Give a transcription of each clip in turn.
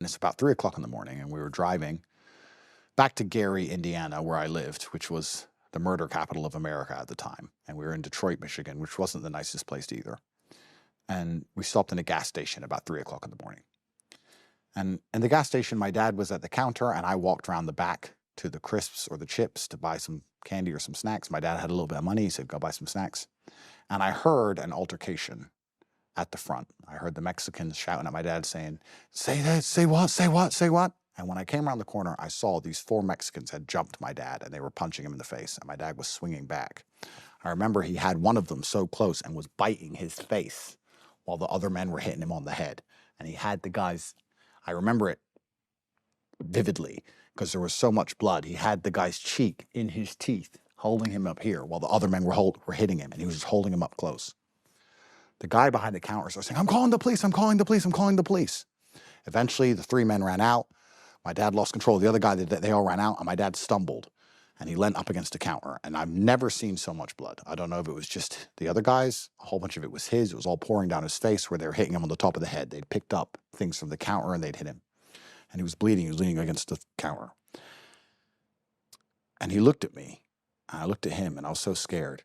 And it's about 3 o'clock in the morning, and we were driving back to Gary, Indiana, where I lived, which was the murder capital of America at the time. And we were in Detroit, Michigan, which wasn't the nicest place either. And we stopped in a gas station about 3 o'clock in the morning. And in the gas station, my dad was at the counter, and I walked around the back to the crisps or the chips to buy some candy or some snacks. My dad had a little bit of money. He said, go buy some snacks. And I heard an altercation at the front. I heard the Mexicans shouting at my dad saying, say that, say what, say what, say what? And when I came around the corner, I saw these 4 Mexicans had jumped my dad, and they were punching him in the face, and my dad was swinging back. I remember he had one of them so close and was biting his face while the other men were hitting him on the head. And he had the guys, I remember it vividly because there was so much blood. He had the guy's cheek in his teeth, holding him up here while the other men were hitting him, and he was just holding him up close. The guy behind the counter started saying, I'm calling the police, I'm calling the police, I'm calling the police. Eventually, the 3 men ran out. My dad lost control of the other guy. They all ran out, and my dad stumbled, and he leant up against the counter. And I've never seen so much blood. I don't know if it was just the other guys. A whole bunch of it was his. It was all pouring down his face where they were hitting him on the top of the head. They'd picked up things from the counter, and they'd hit him. And he was bleeding. He was leaning against the counter. And he looked at me, and I looked at him, and I was so scared.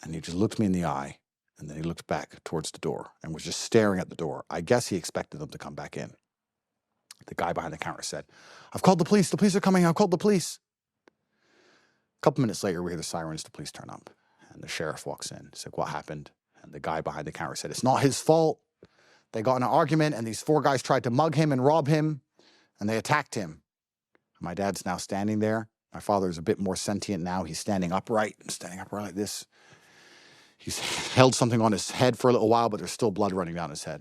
And he just looked me in the eye, and then he looked back towards the door and was just staring at the door. I guess he expected them to come back in. The guy behind the counter said, I've called the police. The police are coming. I've called the police. A couple minutes later, we hear the sirens. The police turn up, and the sheriff walks in. He's like, what happened? And the guy behind the counter said, it's not his fault. They got in an argument, and these 4 guys tried to mug him and rob him, and they attacked him. My dad's now standing there. My father is a bit more sentient now. He's standing upright like this. He's held something on his head for a little while, but there's still blood running down his head.